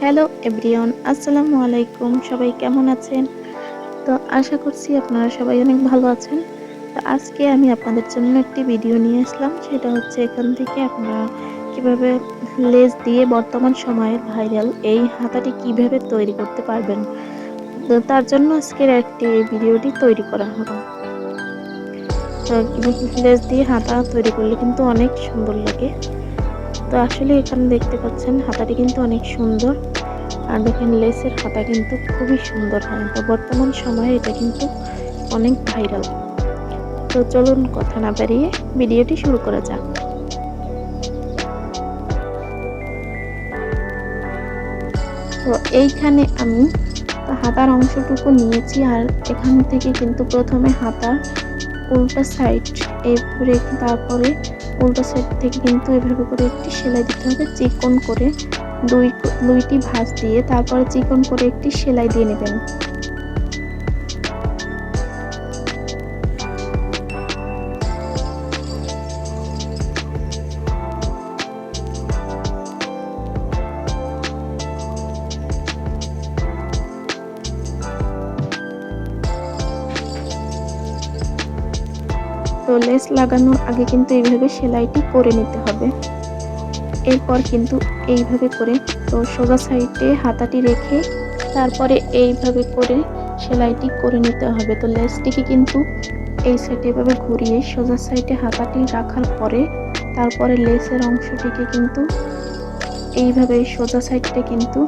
Hello everyone, আসসালামু আলাইকুম। সবাই কেমন আছেন? তো আশা করছি আপনারা সবাই অনেক ভালো আছেন। তো আজকে আমি আপনাদের জন্য একটি ভিডিও নিয়ে আসলাম। সেটা হচ্ছে এখান থেকে আপনারা কিভাবে লেস দিয়ে বর্তমান সময়ের ভাইরাল এই হাতাটি কিভাবে তৈরি করতে পারবেন। তো তার জন্য আজকের একটি ভিডিওটি তৈরি করা হলো। তো লেস দিয়ে হাতা তৈরি করলে কিন্তু অনেক সুন্দর লাগে। তো আসলে এখানে দেখতে পাচ্ছেন হাতাটি কিন্তু অনেক সুন্দর। আর দেখেন লেসের হাতা কিন্তু খুবই সুন্দর হয়। তো বর্তমান সময়ে এটা কিন্তু অনেক ভাইরাল। তো চলুন কথা না বাড়িয়ে ভিডিওটি শুরু করা যাক। তো এইখানে আমি হাতার অংশটুকু নিয়েছি, আর এখান থেকে কিন্তু প্রথমে হাতার উল্টা সাইড এইভাবে রেখে তারপরে উল্টা সাইড থেকে কিন্তু এভাবে করে একটি সেলাই দিতে হবে চিকন করে। দুইটি ভাঁজ দিয়ে তারপরে চিকন করে একটি সেলাই দিয়ে নেবেন। তো লেস লাগানোর আগে কিন্তু এইভাবে সেলাইটি করে নিতে হবে। এরপর কিন্তু এইভাবে করে তো সোজা সাইডে হাতাটি রেখে তারপরে এইভাবে করে সেলাইটি করে নিতে হবে। তো লেসটিকে কিন্তু এই সাইডে এভাবে ঘুরিয়ে সোজা সাইডে হাতাটি রাখার পরে তারপরে লেসের অংশটিকে কিন্তু এইভাবে সোজা সাইডে কিন্তু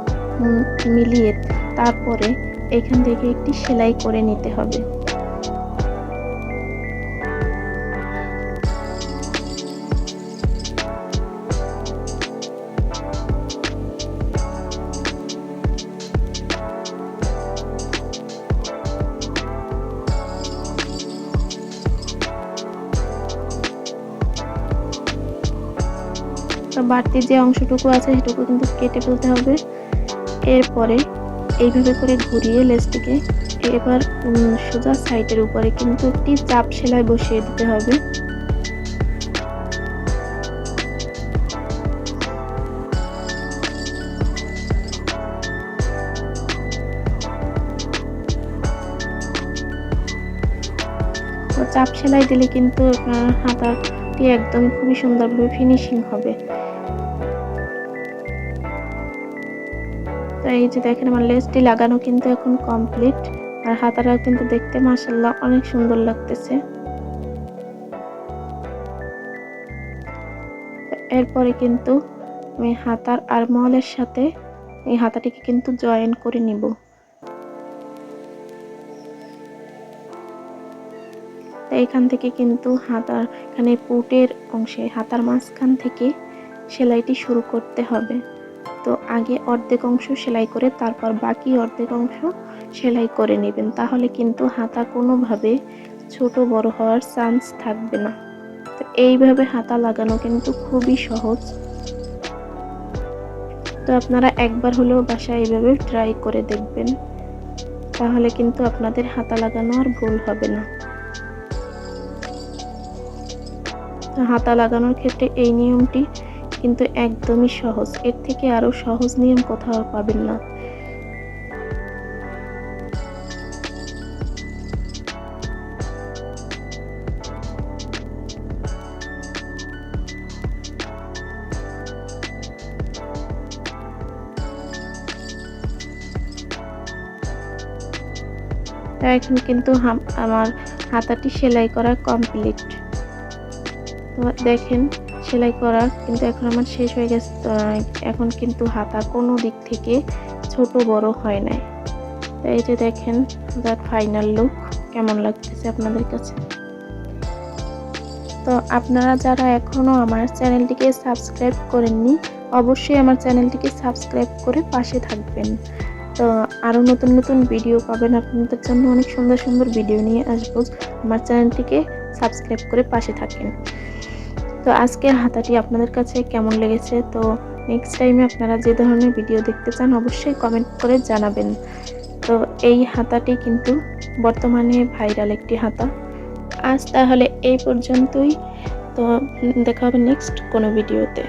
মিলিয়ে তারপরে এখান থেকে একটি সেলাই করে নিতে হবে। বাড়তি যে অংশটুকু আছে সেটুকু কিন্তু কেটে ফেলতে হবে। এরপরে এইভাবে করে ঘুরিয়ে লেসটিকে এবার সোজা সাইডের উপরে কিন্তু একটি চাপ সেলাই বসিয়ে দিতে হবে। তো চাপ সেলাই দিলে কিন্তু হাতাটি একদমই খুবই সুন্দরভাবে ফিনিশিং হবে। তো এই যে দেখেন আমার লেসটি লাগানো কিন্তু এখন কমপ্লিট, আর হাতাটাও কিন্তু দেখতে মাশাআল্লাহ অনেক সুন্দর লাগতেছে। এরপরে কিন্তু আমি হাতার আরমহলের সাথে এই হাতাটিকে কিন্তু জয়েন করে নিব। তো এখান থেকে কিন্তু হাতার এখানে পুটের অংশে হাতার মাঝখান থেকে সেলাইটি শুরু করতে হবে। তো আগে অর্ধেক অংশ সেলাই করে তারপর বাকি অর্ধেক অংশ সেলাই করে নেবেন, তাহলে কিন্তু হাতা কোনোভাবে ছোট বড় হওয়ার চান্স থাকবে না। তো এইভাবে হাতা লাগানো কিন্তু খুবই সহজ। তো আপনারা একবার হলেও বাসায় এইভাবে ট্রাই করে দেখবেন, তাহলে কিন্তু আপনাদের হাতা লাগানো আর ভুল হবে না। তো হাতা লাগানোর ক্ষেত্রে এই নিয়মটি কিন্তু একদমই সহজ, এর থেকে আরো সহজ নিয়ম কোথাও পাবেন না। এখন কিন্তু আমার হাতাটি সেলাই করা কমপ্লিট। তো দেখেন সেলাই করা কিন্তু এখন আমার শেষ হয়ে গেছে। তো এখন কিন্তু হাতা কোনো দিক থেকে ছোট বড় হয় নাই। তো এই যে দেখেন তার ফাইনাল লুক কেমন লাগতেছে আপনাদের কাছে। তো আপনারা যারা এখনো আমার চ্যানেলটিকে সাবস্ক্রাইব করেননি, অবশ্যই আমার চ্যানেলটিকে সাবস্ক্রাইব করে পাশে থাকবেন। তো আরও নতুন নতুন ভিডিও পাবেন, আপনাদের জন্য অনেক সুন্দর সুন্দর ভিডিও নিয়ে আসবো। আমার চ্যানেলটিকে সাবস্ক্রাইব করে পাশে থাকেন। তো আজকের হাতাটি আপনাদের কাছে কেমন লেগেছে, তো নেক্সট টাইমে আপনারা যে ধরনের ভিডিও দেখতে চান অবশ্যই কমেন্ট করে জানাবেন। তো এই হাতাটি কিন্তু বর্তমানে ভাইরাল একটি হাতা। আজ তাহলে এই পর্যন্তই। তো দেখা হবে নেক্সট কোনো ভিডিওতে।